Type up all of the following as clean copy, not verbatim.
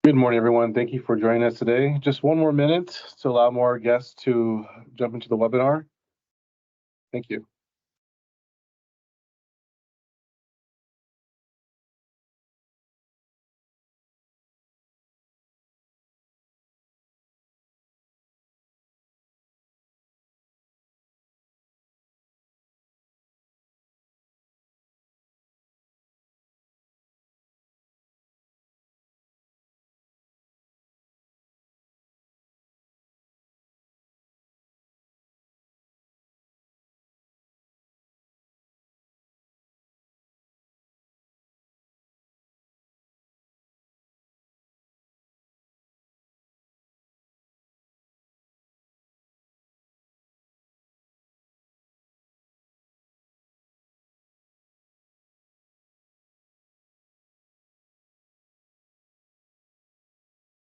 Good morning, everyone. Thank you for joining us today. Just one more minute to allow more guests to jump into the webinar. Thank you.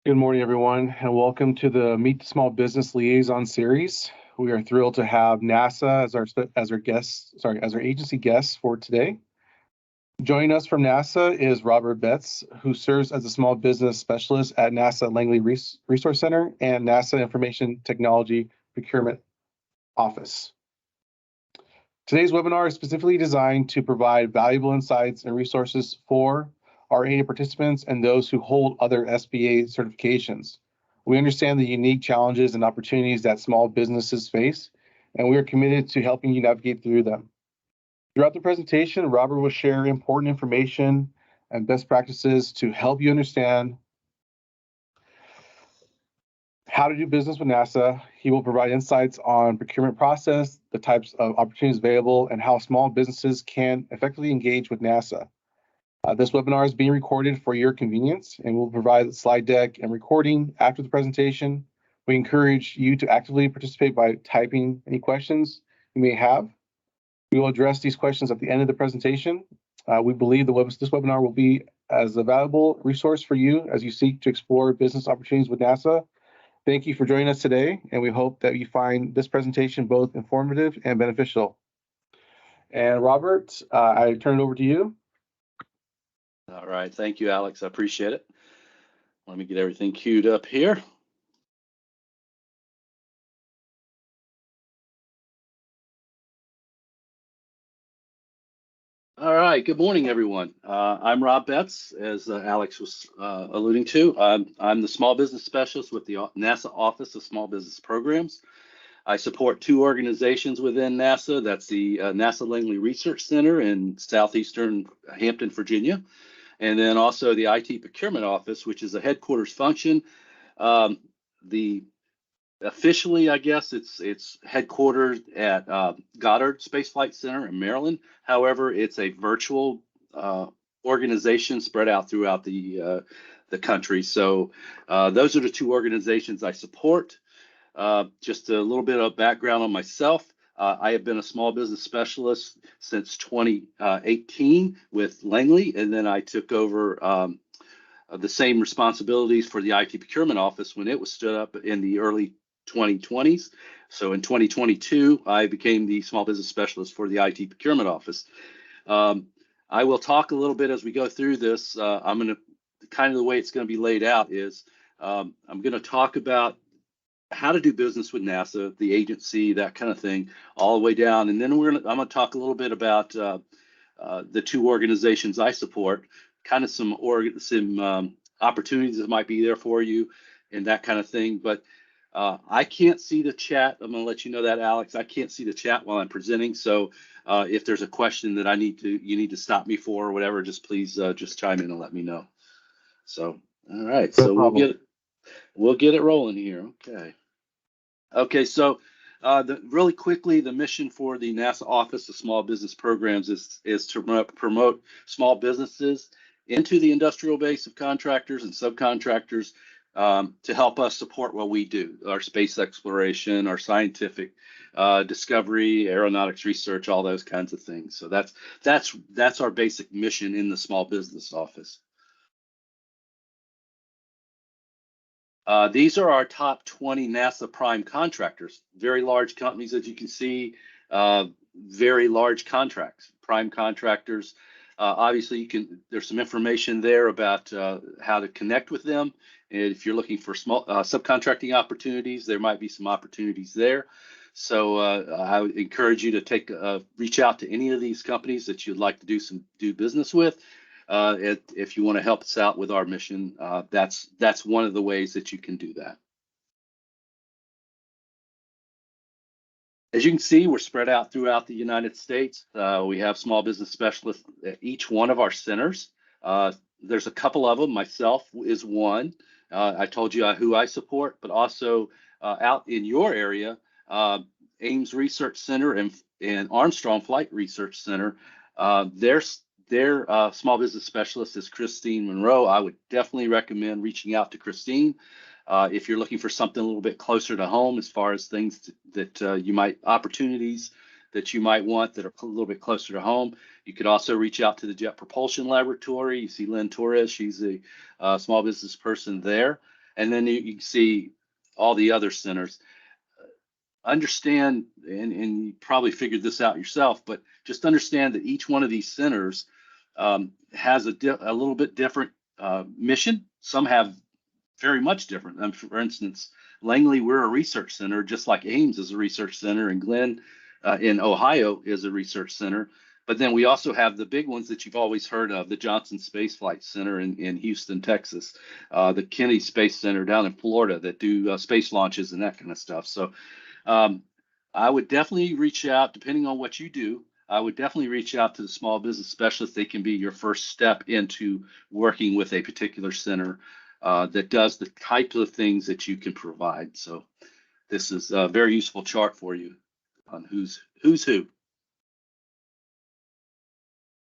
Good morning, everyone, and welcome to the Meet the Small Business Liaison series. We are thrilled to have NASA as our agency guest for today. Joining us from NASA is Robert Betts, who serves as a small business specialist at NASA Langley Resource Center and NASA Information Technology Procurement Office. Today's webinar is specifically designed to provide valuable insights and resources for our AIDA participants and those who hold other SBA certifications. We understand the unique challenges and opportunities that small businesses face, and we are committed to helping you navigate through them. Throughout the presentation, Robert will share important information and best practices to help you understand how to do business with NASA. He will provide insights on procurement process, the types of opportunities available, and how small businesses can effectively engage with NASA. This webinar is being recorded for your convenience, and we'll provide the slide deck and recording after the presentation. We encourage you to actively participate by typing any questions you may have. We will address these questions at the end of the presentation. We believe this webinar will be as a valuable resource for you as you seek to explore business opportunities with NASA. Thank you for joining us today, and we hope that you find this presentation both informative and beneficial. And Robert, I turn it over to you. All right, thank you, Alex. I appreciate it. Let me get everything queued up here. All right, good morning, everyone. I'm Rob Betts, as Alex was alluding to. I'm the small business specialist with the NASA Office of Small Business Programs. I support two organizations within NASA. That's the NASA Langley Research Center in southeastern Hampton, Virginia, and then also the IT Procurement Office, which is a headquarters function. Officially, I guess it's headquartered at Goddard Space Flight Center in Maryland. However, it's a virtual organization spread out throughout the country. So those are the two organizations I support. Just a little bit of background on myself. I have been a small business specialist since 2018 with Langley, and then I took over the same responsibilities for the IT Procurement Office when it was stood up in the early 2020s. So in 2022, I became the small business specialist for the IT Procurement Office. I will talk a little bit as we go through this. I'm going to kind of the way it's going to be laid out is I'm going to talk about how to do business with NASA, the agency, that kind of thing, all the way down. And then I'm going to talk a little bit about the two organizations I support, kind of some opportunities that might be there for you and that kind of thing. But I can't see the chat. I'm going to let you know that, Alex. I can't see the chat while I'm presenting. So if there's a question that you need to stop me for or whatever, just please just chime in and let me know. So, all right. So we'll get it rolling here. Okay. So really quickly, the mission for the NASA Office of Small Business Programs is to promote small businesses into the industrial base of contractors and subcontractors to help us support what we do, our space exploration, our scientific discovery, aeronautics research, all those kinds of things. So that's our basic mission in the Small Business Office. These are our top 20 NASA prime contractors, very large companies, as you can see, very large contracts, prime contractors. Obviously, there's some information there about how to connect with them And if you're looking for small subcontracting opportunities, there might be some opportunities there. So I would encourage you to reach out to any of these companies that you'd like to do business with. If you want to help us out with our mission, that's one of the ways that you can do that. As you can see, we're spread out throughout the United States. We have small business specialists at each one of our centers. There's a couple of them. Myself is one. I told you who I support, but also out in your area, Ames Research Center and Armstrong Flight Research Center. Their small business specialist is Christine Monroe. I would definitely recommend reaching out to Christine. If you're looking for something a little bit closer to home, as far as things that opportunities that you might want that are a little bit closer to home. You could also reach out to the Jet Propulsion Laboratory. You see Lynn Torres, she's a small business person there. And then you can see all the other centers. Understand, and you probably figured this out yourself, but just understand that each one of these centers has a little bit different mission. Some have very much different. For instance, Langley, we're a research center, just like Ames is a research center, and Glenn in Ohio is a research center. But then we also have the big ones that you've always heard of, the Johnson Space Flight Center in Houston, Texas, the Kennedy Space Center down in Florida that do space launches and that kind of stuff. So I would definitely reach out, depending on what you do, I would definitely reach out to the small business specialist. They can be your first step into working with a particular center that does the types of things that you can provide. So this is a very useful chart for you on who's who.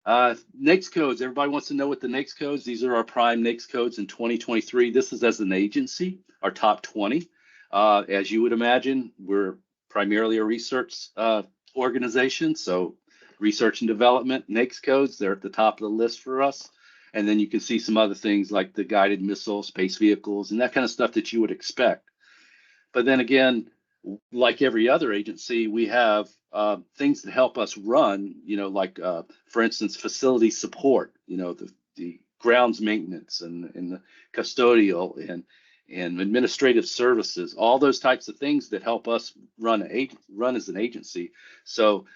NAICS codes. Everybody wants to know what the NAICS codes. These are our prime NAICS codes in 2023. This is as an agency, our top 20. As you would imagine, we're primarily a research organization. So research and development, NAICS codes, they're at the top of the list for us. And then you can see some other things like the guided missile, space vehicles, and that kind of stuff that you would expect. But then again, like every other agency, we have things that help us run, like, for instance, facility support, the grounds maintenance and the custodial and administrative services, all those types of things that help us run as an agency. So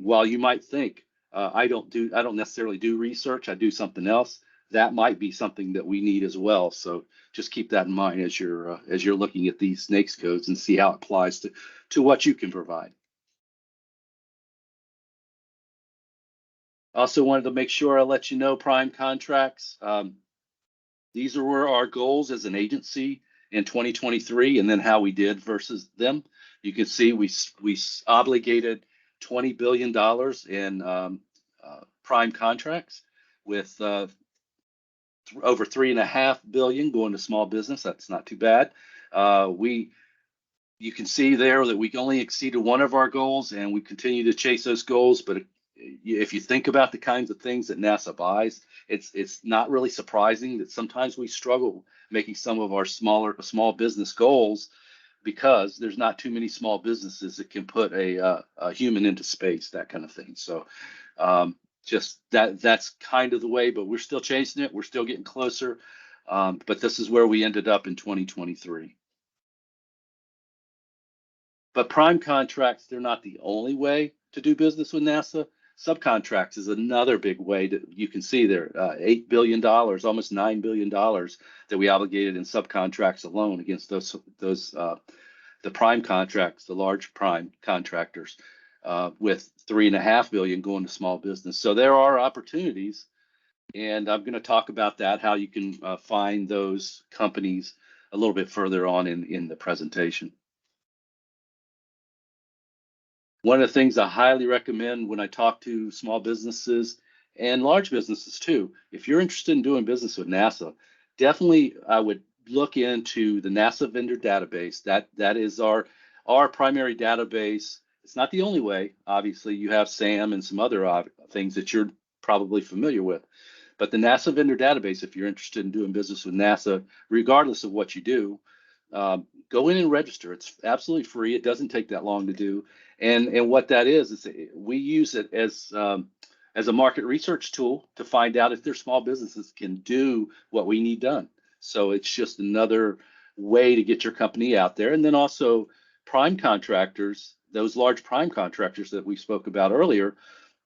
while you might think, I don't necessarily do research, I do something else, that might be something that we need as well. So just keep that in mind as you're looking at these NAICS codes and see how it applies to what you can provide. Also wanted to make sure I let you know prime contracts. These were our goals as an agency in 2023, and then how we did versus them. You can see we obligated $20 billion in prime contracts, with over $3.5 billion going to small business. That's not too bad. You can see there that we only exceeded one of our goals, and we continue to chase those goals. But if you think about the kinds of things that NASA buys, it's not really surprising that sometimes we struggle making some of our small business goals, because there's not too many small businesses that can put a human into space, that kind of thing. So just that's kind of the way, but we're still chasing it. We're still getting closer. But this is where we ended up in 2023. But prime contracts, they're not the only way to do business with NASA. Subcontracts is another big way that you can see there, $8 billion, almost $9 billion that we obligated in subcontracts alone against those the prime contracts, the large prime contractors, with $3.5 billion going to small business. So there are opportunities, and I'm going to talk about that, how you can find those companies a little bit further on in the presentation. One of the things I highly recommend when I talk to small businesses and large businesses too, if you're interested in doing business with NASA, definitely I would look into the NASA vendor database. That is our primary database. It's not the only way. Obviously, you have SAM and some other things that you're probably familiar with. But the NASA vendor database, if you're interested in doing business with NASA, regardless of what you do, go in and register. It's absolutely free. It doesn't take that long to do. And what that is we use it as a market research tool to find out if their small businesses can do what we need done. So it's just another way to get your company out there. And then also prime contractors, those large prime contractors that we spoke about earlier,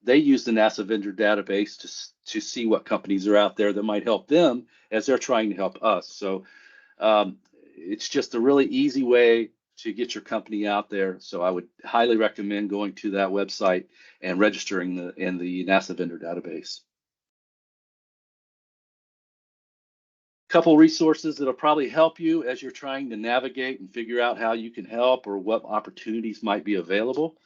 they use the NASA vendor database to see what companies are out there that might help them as they're trying to help us. So it's just a really easy way to get your company out there. So I would highly recommend going to that website and registering in the NASA vendor database. Couple resources that'll probably help you as you're trying to navigate and figure out how you can help or what opportunities might be available.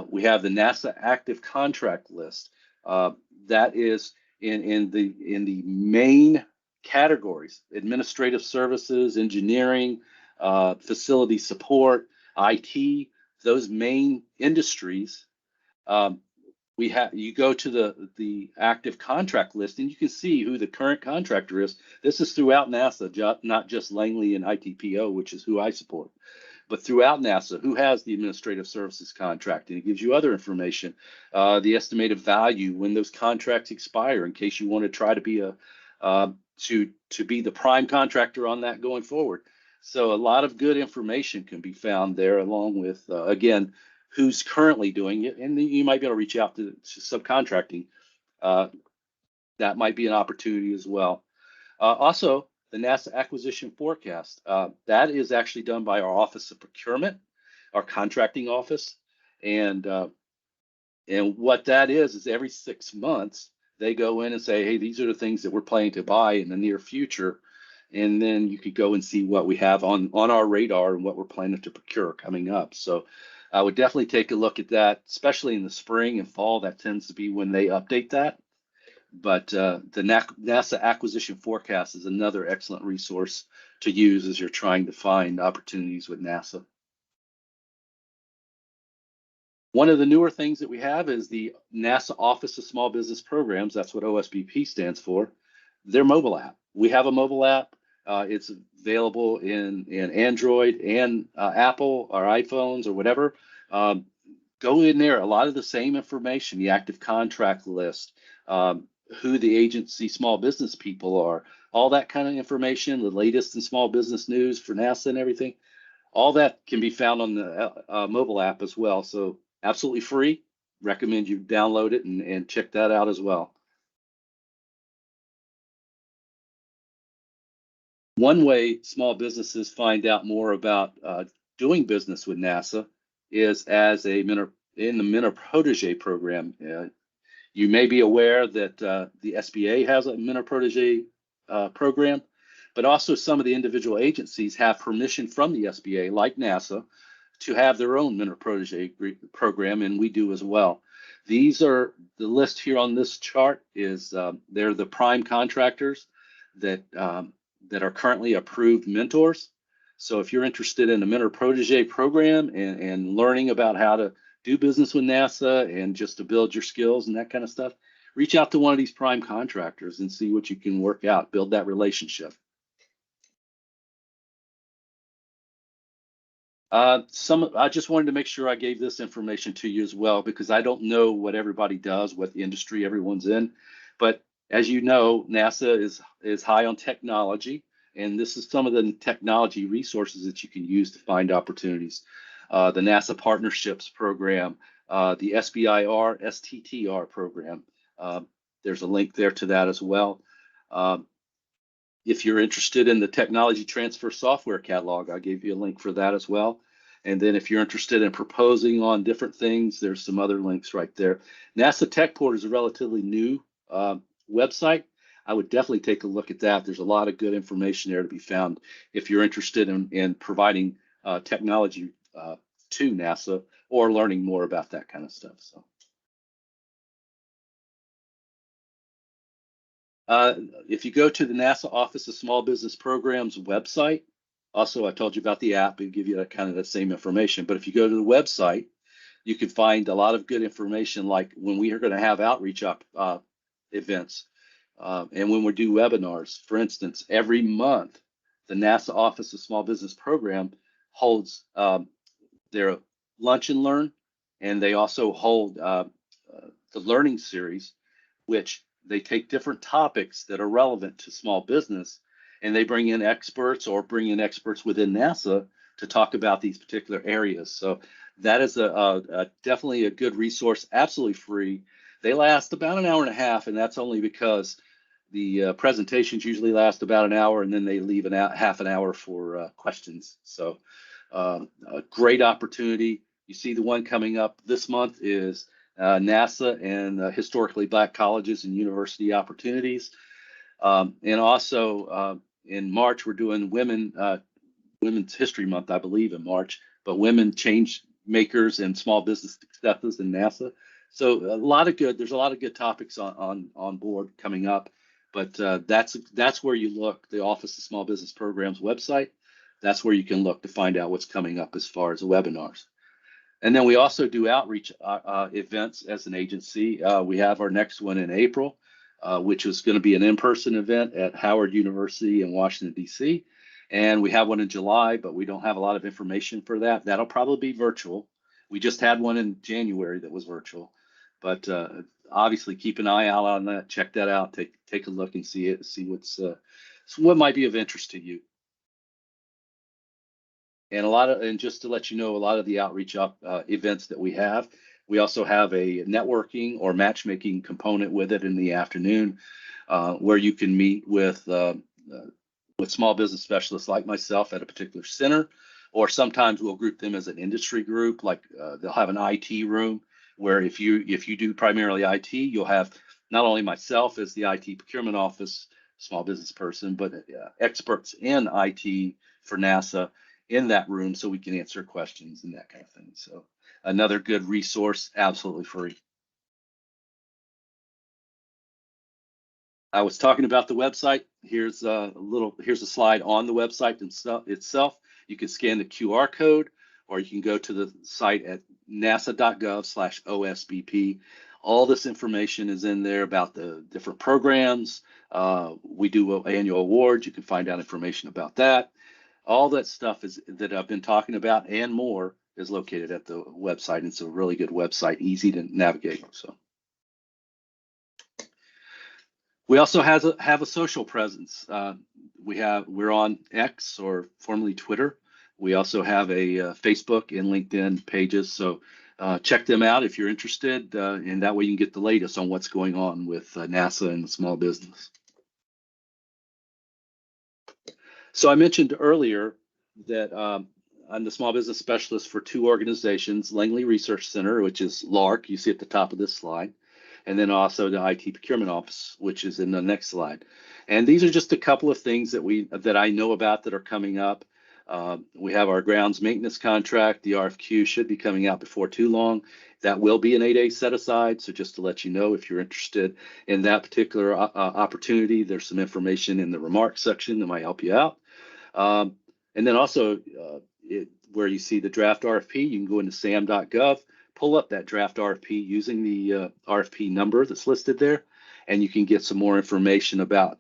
We have the NASA active contract list. That is in the main categories: administrative services, engineering, facility support, IT, those main industries. You go to the active contract list and you can see who the current contractor is. This is throughout NASA, not just Langley and ITPO, which is who I support, but throughout NASA, who has the administrative services contract. And it gives you other information, the estimated value when those contracts expire, in case you want to try to be to be the prime contractor on that going forward. So a lot of good information can be found there, along with again, who's currently doing it, and you might be able to reach out to subcontracting. That might be an opportunity as well. Also, the NASA acquisition forecast. That is actually done by our Office of Procurement, our contracting office, and what that is every 6 months they go in and say, hey, these are the things that we're planning to buy in the near future, and then you could go and see what we have on our radar and what we're planning to procure coming up. So I would definitely take a look at that, especially in the spring and fall. That tends to be when they update that. But the NASA acquisition forecast is another excellent resource to use as you're trying to find opportunities with NASA. One of the newer things that we have is the NASA Office of Small Business Programs. That's what OSBP stands for. Their mobile app. We have a mobile app. It's available in Android and Apple or iPhones or whatever. Go in there. A lot of the same information, the active contract list, who the agency small business people are, all that kind of information, the latest in small business news for NASA and everything. All that can be found on the mobile app as well. So absolutely free. Recommend you download it and check that out as well. One way small businesses find out more about doing business with NASA is as in the Mentor Protege program. You may be aware that the SBA has a Mentor Protege program, but also some of the individual agencies have permission from the SBA, like NASA, to have their own Mentor Protege program, and we do as well. These are the list here on this chart. Is they're the prime contractors that are currently approved mentors. So if you're interested in a Mentor Protege program and learning about how to do business with NASA and just to build your skills and that kind of stuff, reach out to one of these prime contractors and see what you can work out, build that relationship. I just wanted to make sure I gave this information to you as well, because I don't know what everybody does, what industry everyone's in. But as you know, NASA is high on technology, and this is some of the technology resources that you can use to find opportunities. The NASA Partnerships Program, the SBIR, STTR program. There's a link there to that as well. If you're interested in the Technology Transfer Software Catalog, I gave you a link for that as well. And then if you're interested in proposing on different things, there's some other links right there. NASA TechPort is a relatively new website. I would definitely take a look at that. There's a lot of good information there to be found if you're interested in providing technology to NASA or learning more about that kind of stuff. So. If you go to the NASA Office of Small Business Programs website, also I told you about the app, it'll give you kind of the same information. But if you go to the website, you can find a lot of good information, like when we are going to have outreach events and when we do webinars. For instance, every month, the NASA Office of Small Business Program holds their Lunch and Learn, and they also hold the Learning Series, which they take different topics that are relevant to small business, and they bring in experts or bring in experts within NASA to talk about these particular areas. So that is definitely a good resource, absolutely free. They last about an hour and a half, and that's only because the presentations usually last about an hour, and then they leave half an hour for questions. So a great opportunity. You see the one coming up this month is NASA and historically Black colleges and university opportunities. And also in March, we're doing Women's History Month, I believe, in March, but women change makers and small business successes in NASA. So there's a lot of good topics on board coming up, but that's where you look, the Office of Small Business Programs website. That's where you can look to find out what's coming up as far as webinars. And then we also do outreach events as an agency. We have our next one in April, which is going to be an in-person event at Howard University in Washington, D.C. And we have one in July, but we don't have a lot of information for that. That'll probably be virtual. We just had one in January that was virtual. But obviously, keep an eye out on that. Check that out. Take a look and see what might be of interest to you. And just to let you know, a lot of the outreach events that we have, we also have a networking or matchmaking component with it in the afternoon, where you can meet with small business specialists like myself at a particular center, or sometimes we'll group them as an industry group. Like they'll have an IT room where if you do primarily IT, you'll have not only myself as the IT procurement office small business person, but experts in IT for NASA in that room, so we can answer questions and that kind of thing. So another good resource, absolutely free. I was talking about the website. Here's a slide on the website itself. You can scan the QR code, or you can go to the site at nasa.gov/OSBP. All this information is in there about the different programs. We do annual awards. You can find out information about that. All that stuff that I've been talking about and more is located at the website. It's a really good website, easy to navigate. So we also have a social presence. We're on X, or formerly Twitter. We also have a Facebook and LinkedIn pages. So check them out if you're interested, and that way you can get the latest on what's going on with NASA and the small business. So I mentioned earlier that I'm the small business specialist for two organizations, Langley Research Center, which is LARC, you see at the top of this slide, and then also the IT Procurement Office, which is in the next slide. And these are just a couple of things that I know about that are coming up. We have our grounds maintenance contract. The RFQ should be coming out before too long. That will be an 8A set aside. So just to let you know, if you're interested in that particular opportunity, there's some information in the remarks section that might help you out. And then also where you see the draft RFP, you can go into sam.gov, pull up that draft RFP using the RFP number that's listed there, and you can get some more information about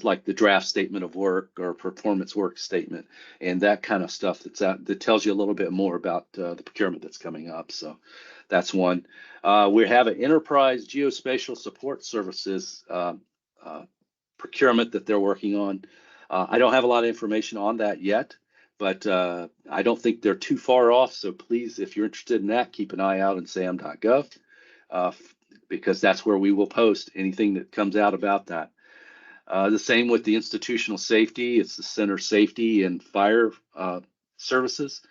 like the draft statement of work or performance work statement and that kind of stuff that tells you a little bit more about the procurement that's coming up. So that's one. We have an enterprise geospatial support services procurement that they're working on. I don't have a lot of information on that yet, but I don't think they're too far off. So please, if you're interested in that, keep an eye out on sam.gov because that's where we will post anything that comes out about that. The same with the institutional safety. It's the Center Safety and Fire Services.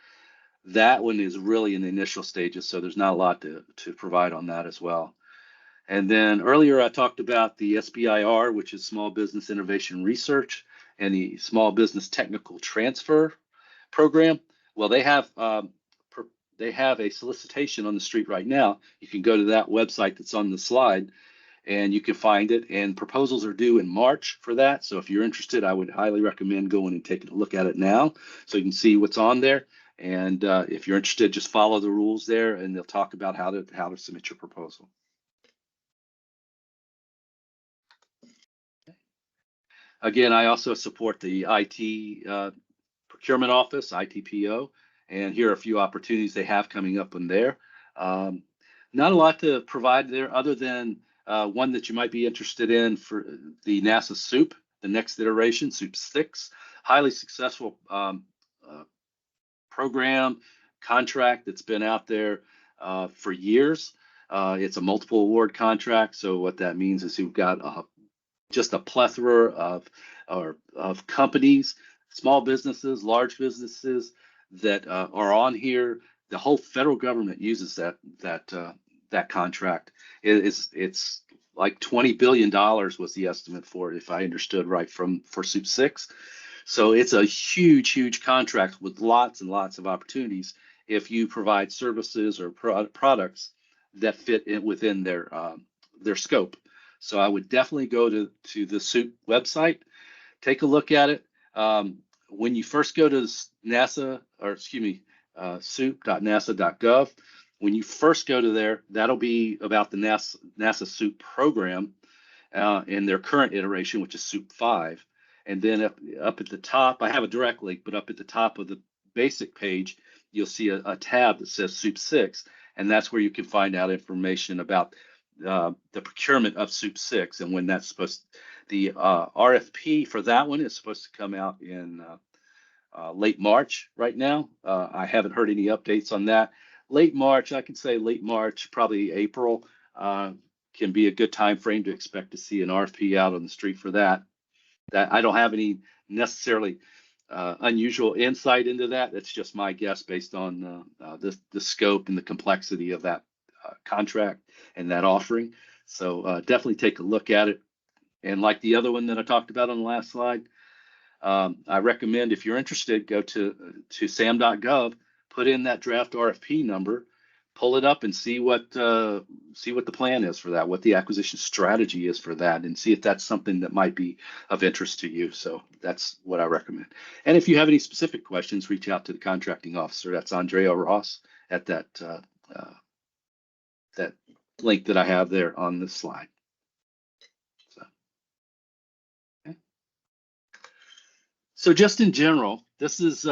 That one is really in the initial stages, so there's not a lot to provide on that as well. And then earlier I talked about the SBIR, which is Small Business Innovation Research, and the Small Business Technical Transfer Program. Well, they have a solicitation on the street right now. You can go to that website that's on the slide, and you can find it. And proposals are due in March for that. So if you're interested, I would highly recommend going and taking a look at it now so you can see what's on there. And if you're interested, just follow the rules there, and they'll talk about how to submit your proposal. Again, I also support the IT Procurement Office, ITPO, and here are a few opportunities they have coming up in there. Not a lot to provide there other than one that you might be interested in for the NASA SOUP the next iteration, SOUP 6, highly successful program, contract that's been out there for years. It's a multiple award contract. So what that means is you've got just a plethora of companies, small businesses, large businesses that are on here. The whole federal government uses that contract. It's like $20 billion was the estimate for it, if I understood right, for SOUP 6. So it's a huge, huge contract with lots and lots of opportunities if you provide services or products that fit within their scope. So I would definitely go to the SOUP website, take a look at it. When you first go to NASA, or excuse me, soup.nasa.gov, when you first go to there, that'll be about the NASA SOUP program in their current iteration, which is SOUP 5. And then up at the top, I have a direct link, but up at the top of the basic page, you'll see a tab that says SOUP 6, and that's where you can find out information about the procurement of SOUP 6 and when that's supposed. The RFP for that one is supposed to come out in late March right now. I haven't heard any updates on that. Late March, I can say late March, probably April, can be a good time frame to expect to see an RFP out on the street for that. That I don't have any necessarily unusual insight into that. That's just my guess based on the scope and the complexity of that contract and that offering. So definitely take a look at it. And like the other one that I talked about on the last slide, I recommend, if you're interested, go to sam.gov, put in that draft RFP number, pull it up and see what the plan is for that, what the acquisition strategy is for that, and see if that's something that might be of interest to you. So that's what I recommend. And if you have any specific questions, reach out to the contracting officer. That's Andrea Ross at that link that I have there on this slide. So, okay. So just in general, this is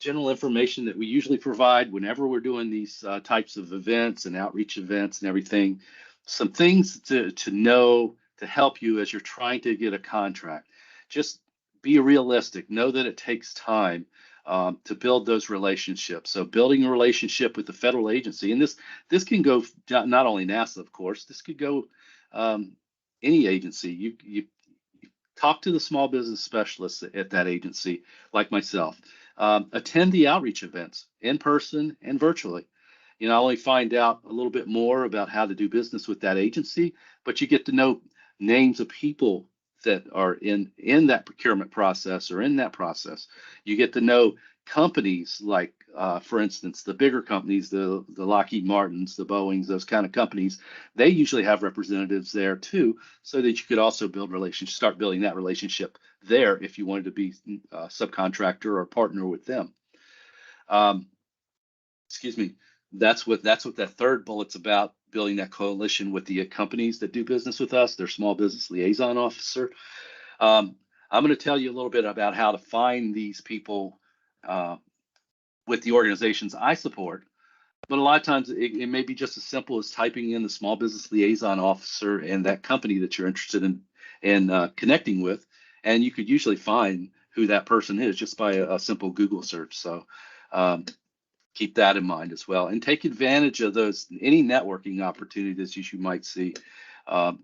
general information that we usually provide whenever we're doing these types of events and outreach events and everything. Some things to know to help you as you're trying to get a contract. Just be realistic. Know that it takes time to build those relationships. So building a relationship with the federal agency, and this can go not only NASA, of course. This could go any agency. You talk to the small business specialists at that agency, like myself. Attend the outreach events in person and virtually. You not only find out a little bit more about how to do business with that agency, but you get to know names of people that are in that procurement process or in that process. You get to know companies like, for instance, the bigger companies, the Lockheed Martins, the Boeings, those kind of companies. They usually have representatives there too, so that you could also start building that relationship there if you wanted to be a subcontractor or partner with them. Excuse me. That's what that third bullet's about, building that coalition with the companies that do business with us, their small business liaison officer. I'm going to tell you a little bit about how to find these people with the organizations I support. But a lot of times it may be just as simple as typing in the small business liaison officer and that company that you're interested in connecting with, and you could usually find who that person is just by a simple Google search. So keep that in mind as well, and take advantage of any networking opportunities you might see.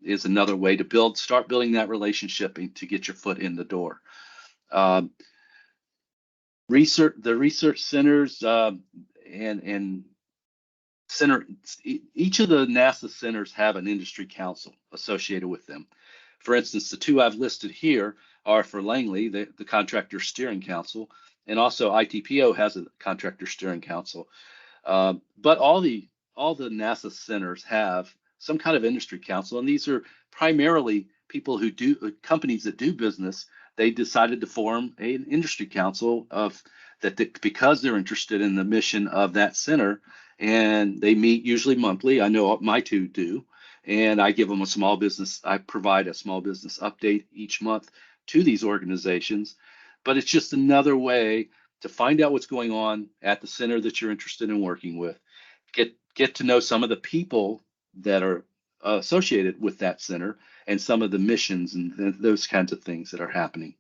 Is another way to start building that relationship and to get your foot in the door. The research centers and center, each of the NASA centers have an industry council associated with them. For instance, the two I've listed here are for Langley, the Contractor Steering Council, and also ITPO has a Contractor Steering Council. But all the NASA centers have some kind of industry council, and these are primarily people companies that do business. They decided to form an industry council because they're interested in the mission of that center, and they meet usually monthly. I know my two do, and I give them I provide a small business update each month to these organizations. But it's just another way to find out what's going on at the center that you're interested in working with. Get to know some of the people that are associated with that center and some of the missions and those kinds of things that are happening.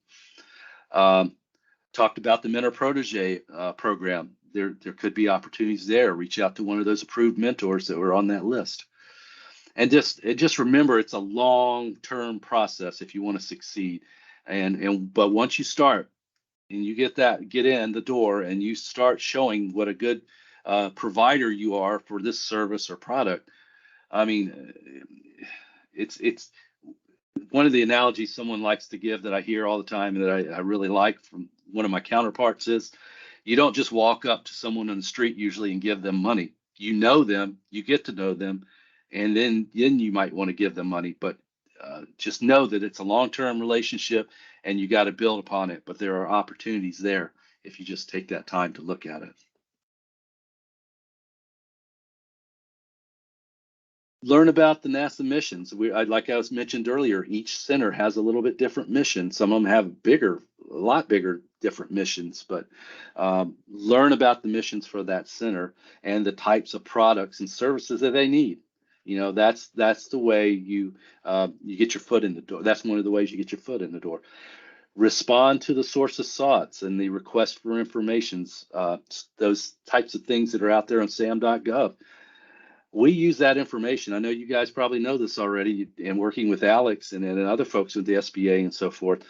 Talked about the mentor protege program. There could be opportunities there. Reach out to one of those approved mentors that were on that list. And just remember, it's a long-term process if you want to succeed. But once you start and you get in the door and you start showing what a good provider you are for this service or product, I mean, it's one of the analogies someone likes to give that I hear all the time and that I really like from one of my counterparts is, you don't just walk up to someone on the street usually and give them money. You know them, you get to know them, and then you might want to give them money. But just know that it's a long-term relationship and you got to build upon it. But there are opportunities there if you just take that time to look at it. Learn about the NASA missions. Like I was mentioned earlier, each center has a little bit different mission. Some of them have a lot bigger different missions, but learn about the missions for that center and the types of products and services that they need. You know, that's the way you get your foot in the door. That's one of the ways you get your foot in the door. Respond to the sources sought and the request for informations, those types of things that are out there on sam.gov. We use that information. I know you guys probably know this already, and working with Alex and other folks with the SBA and so forth.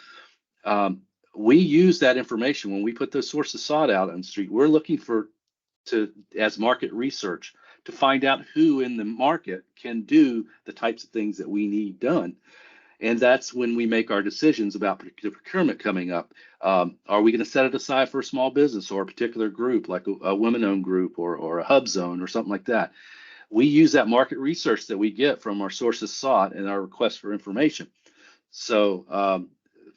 We use that information when we put those sources sought out on the street. We're looking as market research to find out who in the market can do the types of things that we need done. And that's when we make our decisions about the procurement coming up. Are we going to set it aside for a small business or a particular group, like a women-owned group or a hub zone or something like that? We use that market research that we get from our sources sought and our requests for information. So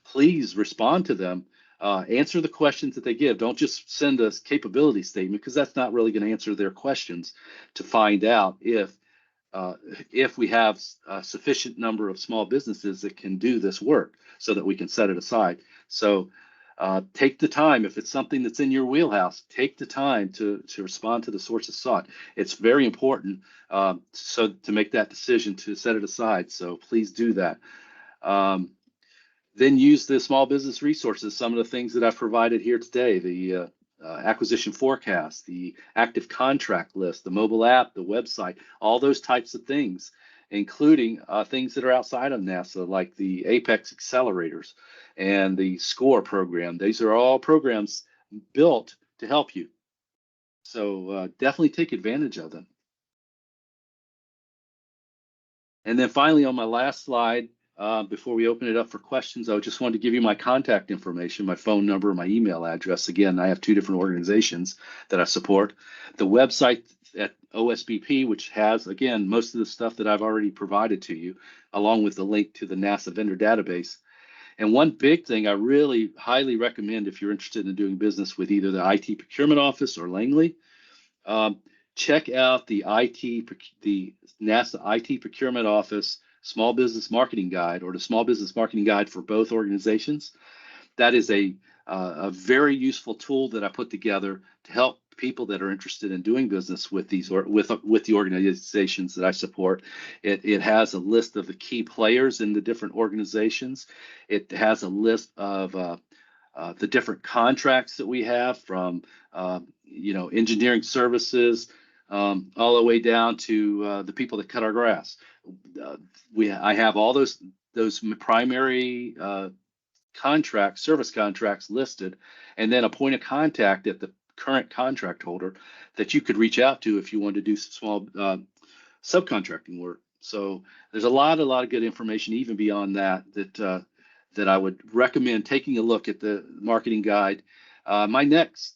please respond to them. Answer the questions that they give. Don't just send a capability statement, because that's not really going to answer their questions to find out if we have a sufficient number of small businesses that can do this work so that we can set it aside. So take the time. If it's something that's in your wheelhouse, take the time to respond to the sources sought. It's very important so to make that decision to set it aside. So please do that. Then use the small business resources, some of the things that I've provided here today, the acquisition forecast, the active contract list, the mobile app, the website, all those types of things, including things that are outside of NASA, like the Apex accelerators and the SCORE program. These are all programs built to help you. So definitely take advantage of them. And then finally, on my last slide, before we open it up for questions, I just wanted to give you my contact information, my phone number, my email address. Again, I have 2 different organizations that I support. The website at OSBP, which has, again, most of the stuff that I've already provided to you, along with the link to the NASA vendor database. And one big thing I really highly recommend if you're interested in doing business with either the IT procurement office or Langley, check out the NASA IT procurement office small business marketing guide, or the small business marketing guide for both organizations. That is a very useful tool that I put together to help people that are interested in doing business with these or with the organizations that I support. It has a list of the key players in the different organizations. It has a list of the different contracts that we have, from engineering services all the way down to the people that cut our grass. I have all those primary service contracts listed, and then a point of contact at the current contract holder that you could reach out to if you wanted to do some small subcontracting work. So there's a lot of good information even beyond that I would recommend taking a look at the marketing guide. The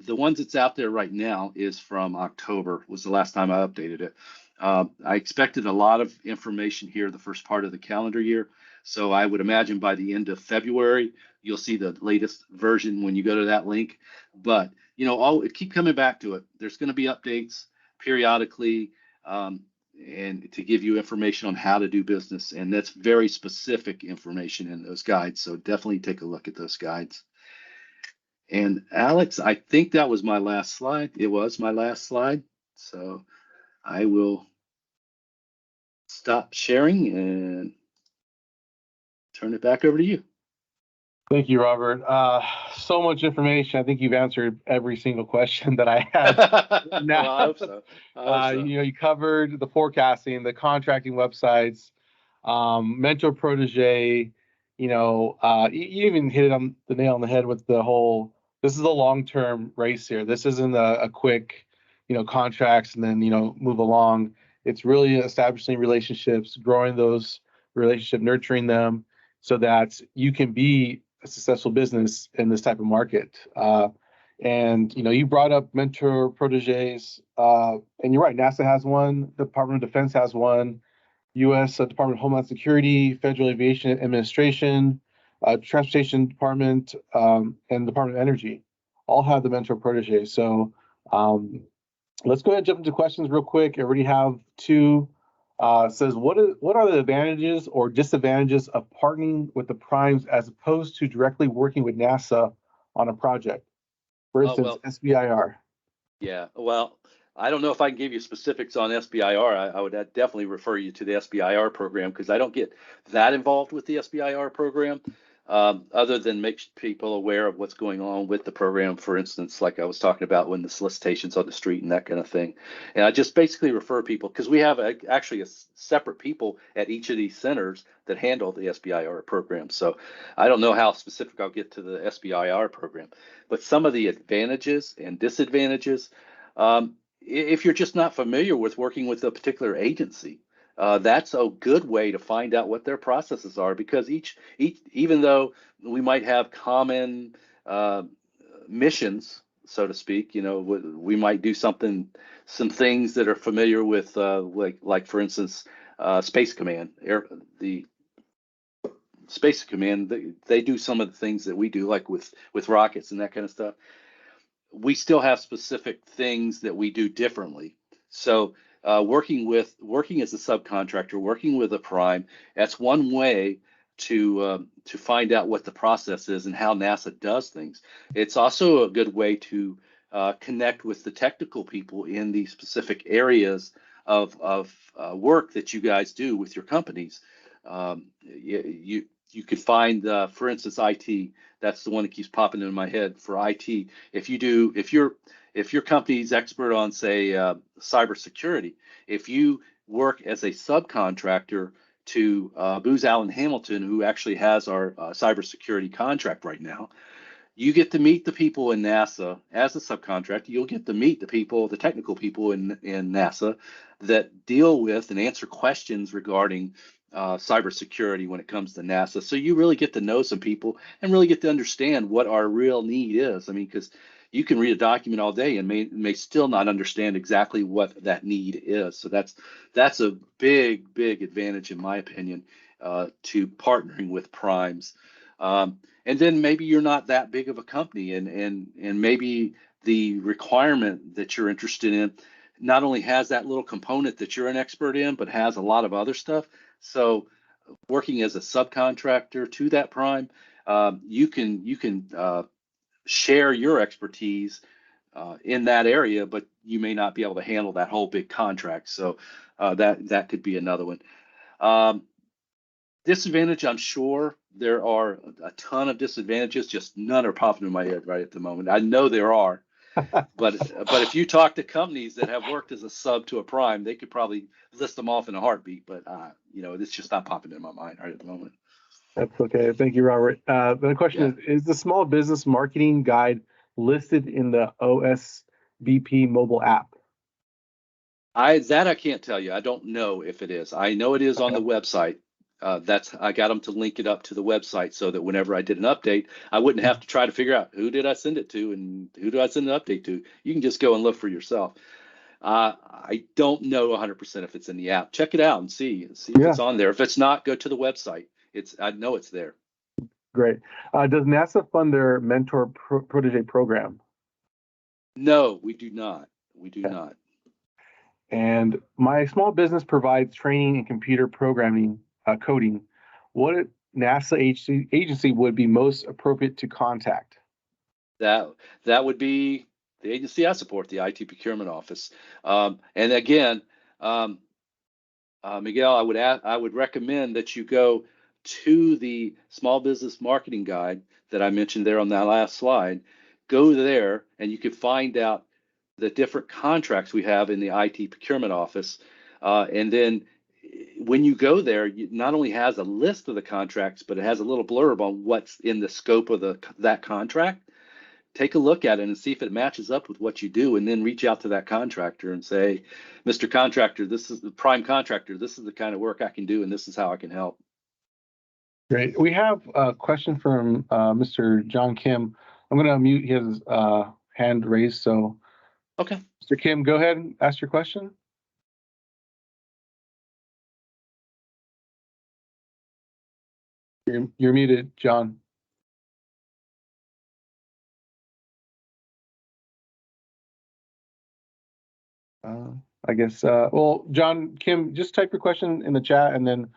ones that's out there right now is from October, was the last time I updated it. I expected a lot of information here the first part of the calendar year. So I would imagine by the end of February, you'll see the latest version when you go to that link. But, keep coming back to it. There's going to be updates periodically and to give you information on how to do business. And that's very specific information in those guides. So definitely take a look at those guides. And Alex, I think that was my last slide. It was my last slide. So I will stop sharing and turn it back over to you. Thank you, Robert. So much information. I think you've answered every single question that I had. Well, I hope so. You covered the forecasting, the contracting websites, mentor protege. You even hit it on the nail on the head with the whole. This is a long-term race here. This isn't a quick, contracts and then move along. It's really establishing relationships, growing those relationships, nurturing them, so that you can be a successful business in this type of market. And you brought up mentor proteges, and you're right. NASA has one. The Department of Defense has one. U.S. Department of Homeland Security, Federal Aviation Administration, Transportation Department, and Department of Energy all have the mentor protege. So let's go ahead and jump into questions real quick. I already have two. Says, what are the advantages or disadvantages of partnering with the primes as opposed to directly working with NASA on a project? For instance, SBIR. Yeah, well, I don't know if I can give you specifics on SBIR. I would definitely refer you to the SBIR program because I don't get that involved with the SBIR program, other than make people aware of what's going on with the program. For instance, like I was talking about when the solicitation's on the street and that kind of thing. And I just basically refer people because we have actually a separate people at each of these centers that handle the SBIR program. So I don't know how specific I'll get to the SBIR program, but some of the advantages and disadvantages, if you're just not familiar with working with a particular agency, that's a good way to find out what their processes are, because even though we might have common missions, so to speak, we might do some things that are familiar with, like for instance, Space Command, the Space Command, they do some of the things that we do, like with rockets and that kind of stuff. We still have specific things that we do differently. So working as a subcontractor, working with a prime, that's one way to find out what the process is and how NASA does things. It's also a good way to connect with the technical people in the specific areas of work that you guys do with your companies. You could find, for instance, IT. That's the one that keeps popping into my head for IT. If your company's expert on, say, cybersecurity, if you work as a subcontractor to Booz Allen Hamilton, who actually has our cybersecurity contract right now, you get to meet the people in NASA as a subcontractor. You'll get to meet the technical people in NASA that deal with and answer questions regarding cybersecurity when it comes to NASA. So you really get to know some people and really get to understand what our real need is. I mean, because you can read a document all day and may still not understand exactly what that need is. So that's a big advantage, in my opinion, to partnering with primes. And then maybe you're not that big of a company, and maybe the requirement that you're interested in not only has that little component that you're an expert in, but has a lot of other stuff. So working as a subcontractor to that prime, you can share your expertise in that area, but you may not be able to handle that whole big contract. So that could be another one. Disadvantage, I'm sure there are a ton of disadvantages, just none are popping in my head right at the moment. I know there are. But if you talk to companies that have worked as a sub to a prime, they could probably list them off in a heartbeat. But it's just not popping in my mind right at the moment. That's okay. Thank you, Robert. The question is the Small Business Marketing Guide listed in the OSBP mobile app? I can't tell you. I don't know if it is. I know it is on the website. I got them to link it up to the website so that whenever I did an update, I wouldn't have to try to figure out who did I send it to and who do I send an update to. You can just go and look for yourself. I don't know 100% if it's in the app. Check it out and see if it's on there. If it's not, go to the website. I know it's there. Great. Does NASA fund their mentor protege program? No, we do not. We do not. And my small business provides training in computer programming, coding. What NASA agency would be most appropriate to contact? That would be the agency I support, the IT Procurement Office. And again, Miguel, I would recommend that you go to the Small Business Marketing Guide that I mentioned there on that last slide. Go there, and you can find out the different contracts we have in the IT procurement office. And then when you go there, it not only has a list of the contracts, but it has a little blurb on what's in the scope of that contract. Take a look at it and see if it matches up with what you do, and then reach out to that contractor and say, Mr. Contractor, this is the prime contractor. This is the kind of work I can do, and this is how I can help. Great. We have a question from Mr. John Kim. I'm going to unmute his hand raised. So, okay. Mr. Kim, go ahead and ask your question. You're muted, John. I guess, well, John, Kim, just type your question in the chat and then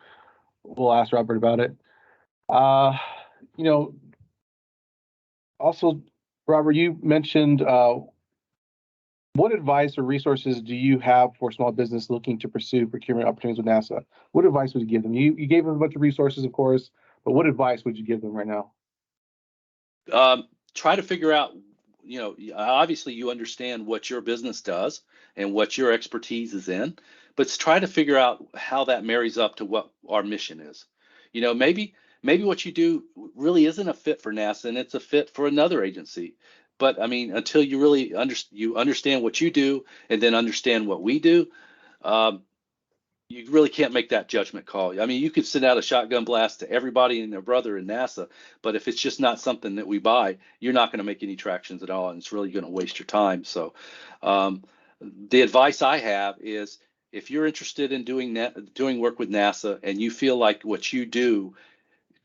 we'll ask Robert about it. You know, also, Robert, you mentioned what advice or resources do you have for small business looking to pursue procurement opportunities with NASA? What advice would you give them? You gave them a bunch of resources, of course, but what advice would you give them right now? Try to figure out, you know, obviously you understand what your business does and what your expertise is in, but try to figure out how that marries up to what our mission is. You know, maybe what you do really isn't a fit for NASA and it's a fit for another agency. But I mean, until you really understand what you do and then understand what we do, you really can't make that judgment call. I mean, you could send out a shotgun blast to everybody and their brother in NASA, but if it's just not something that we buy, you're not going to make any tractions at all, and it's really going to waste your time. So the advice I have is, if you're interested in doing work with NASA and you feel like what you do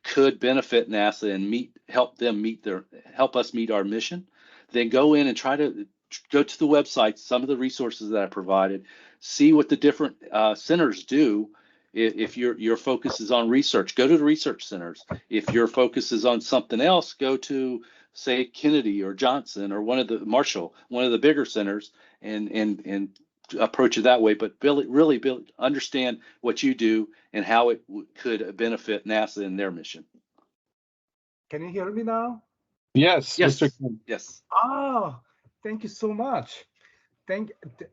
could benefit NASA and help us meet our mission, then go in and try to go to the website, some of the resources that I provided, see what the different centers do. If your focus is on research, go to the research centers. If your focus is on something else, go to, say, Kennedy or Johnson or one of the bigger centers, and approach it that way. But really understand what you do and how it could benefit NASA and their mission. Can you hear me now? Yes, yes, Mr. Kim. yes. Oh, thank you so much.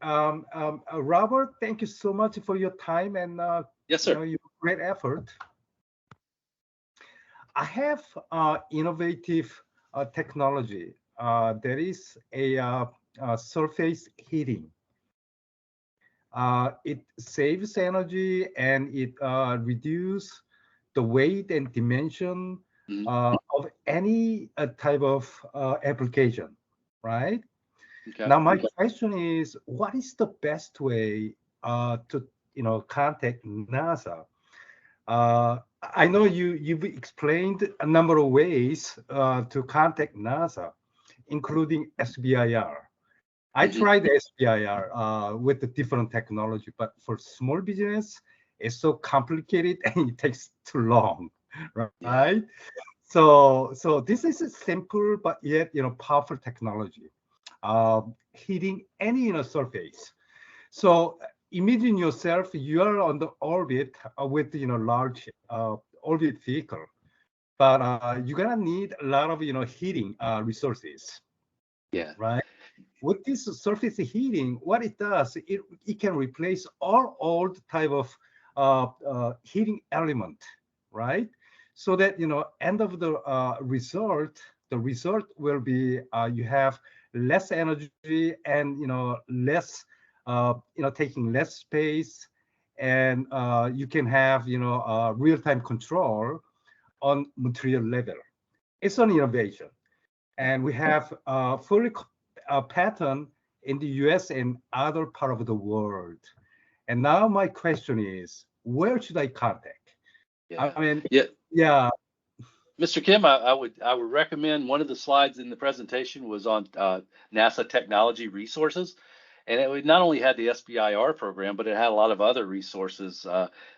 Robert, thank you so much for your time and Yes, sir. your great effort. I have innovative technology. There is a surface heating. It saves energy and it reduces the weight and dimension of any type of application, right? Okay. Now, my question is, what is the best way to contact NASA? I know you've explained a number of ways to contact NASA, including SBIR. I tried SBIR with the different technology, but for small business, it's so complicated and it takes too long, right? Yeah. So this is a simple but yet powerful technology, hitting any surface. So imagine yourself, you are on the orbit with large orbit vehicle, but you're gonna need a lot of heating resources. Yeah. Right. With this surface heating, what it does, it can replace all old type of heating element, right? So that end of the result will be you have less energy and less taking less space, and you can have real-time control on material level. It's an innovation, and we have fully patent in the US and other part of the world. And now my question is, where should I contact? Yeah. I mean, yeah. Mr. Kim, I would recommend, one of the slides in the presentation was on NASA technology resources, and it not only had the SBIR program, but it had a lot of other resources,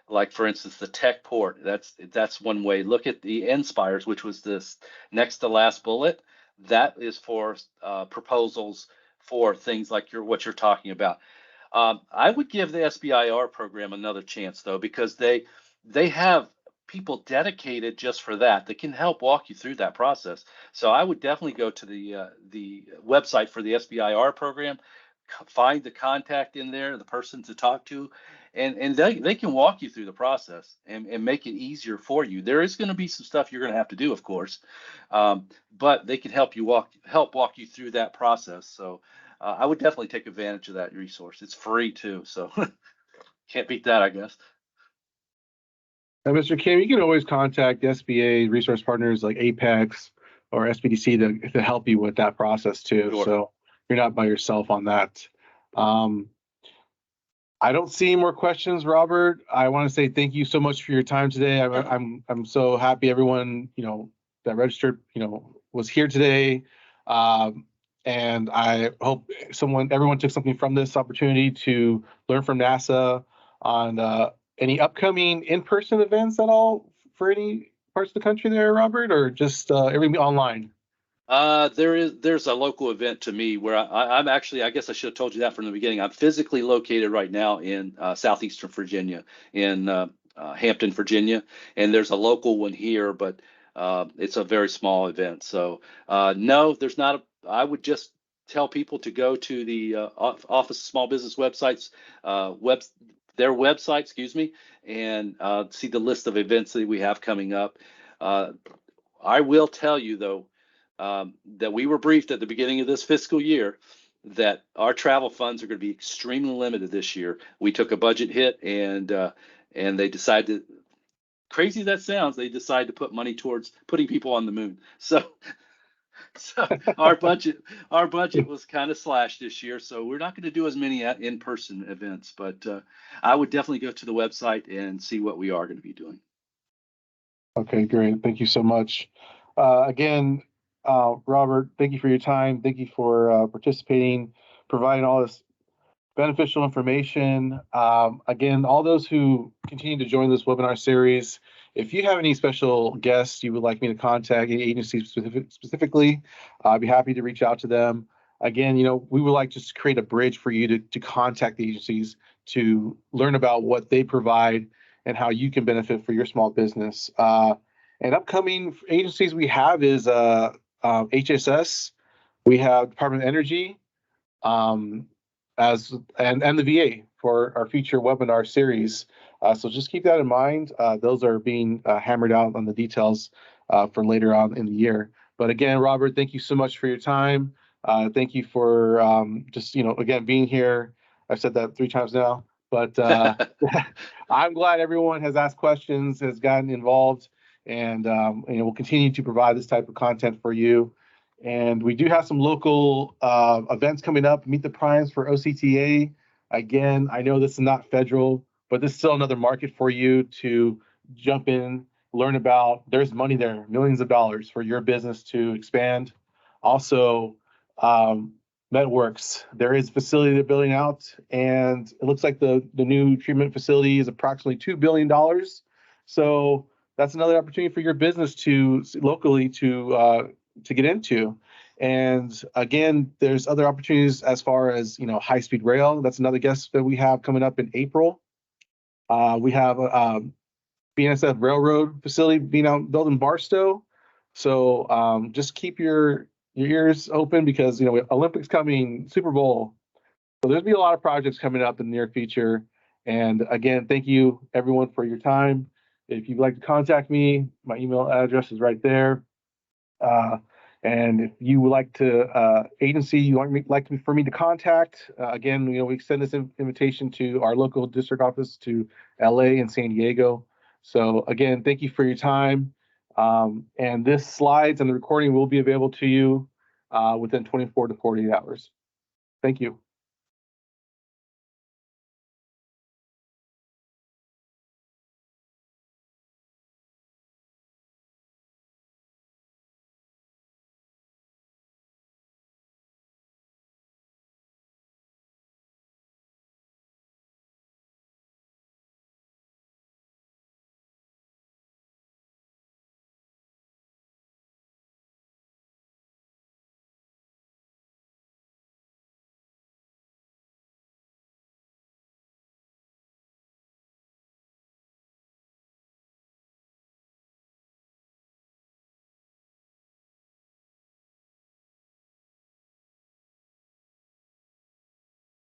like, for instance, the tech port. That's one way. Look at the Inspires, which was this next to last bullet. That is for proposals for things like what you're talking about. I would give the SBIR program another chance though, because they have people dedicated just for that can help walk you through that process. So I would definitely go to the website for the SBIR program, find the contact in there, the person to talk to, and they can walk you through the process and make it easier for you. There is going to be some stuff you're going to have to do, of course, but they can help walk you through that process. So I would definitely take advantage of that resource. It's free too, so can't beat that, I guess. And Mr. Kim, you can always contact SBA resource partners like Apex or SBDC to help you with that process too. Sure. So you're not by yourself on that. I don't see any more questions, Robert. I want to say thank you so much for your time today. I'm so happy everyone that registered was here today, and I hope everyone took something from this opportunity to learn from NASA on any upcoming in-person events at all for any parts of the country there, Robert, or just everything online? There's a local event to me where I'm actually, I guess I should have told you that from the beginning. I'm physically located right now in southeastern Virginia, in Hampton, Virginia, and there's a local one here, but it's a very small event. So no, there's not I would just tell people to go to the Office of Small Business websites, their website, excuse me, and see the list of events that we have coming up. I will tell you though, that we were briefed at the beginning of this fiscal year that our travel funds are going to be extremely limited this year. We took a budget hit, and they decided, crazy that sounds, they decided to put money towards putting people on the moon. So our budget was kind of slashed this year, so we're not going to do as many in-person events. But I would definitely go to the website and see what we are going to be doing. Okay, great. Thank you so much. Again, Robert, thank you for your time. Thank you for participating, providing all this beneficial information. Again, all those who continue to join this webinar series, if you have any special guests you would like me to contact, any agency specifically, I'd be happy to reach out to them. Again, we would like just to create a bridge for you to contact the agencies to learn about what they provide and how you can benefit for your small business. And upcoming agencies we have is HSS, we have Department of Energy, and the VA for our future webinar series. So just keep that in mind. Those are being hammered out on the details for later on in the year. But again, Robert, thank you so much for your time. Thank you for again, being here. I've said that 3 times now, but I'm glad everyone has asked questions, has gotten involved, and we'll continue to provide this type of content for you. And we do have some local events coming up. Meet the Primes for OCTA. Again, I know this is not federal, but this is still another market for you to jump in, learn about. There's money there, millions of dollars for your business to expand. Also, MedWorks, there is a facility they're building out, and it looks like the new treatment facility is approximately $2 billion. So that's another opportunity for your business to locally to get into. And again, there's other opportunities as far as high-speed rail. That's another guest that we have coming up in April. We have a BNSF railroad facility being built in Barstow. So just keep your ears open, because Olympics coming, Super Bowl. So there's be a lot of projects coming up in the near future. And again, thank you everyone for your time. If you'd like to contact me, my email address is right there. And if you would like to agency you like for me to contact, again, we extend this invitation to our local district office to LA and San Diego. So again, thank you for your time. And this slides and the recording will be available to you within 24 to 48 hours. Thank you.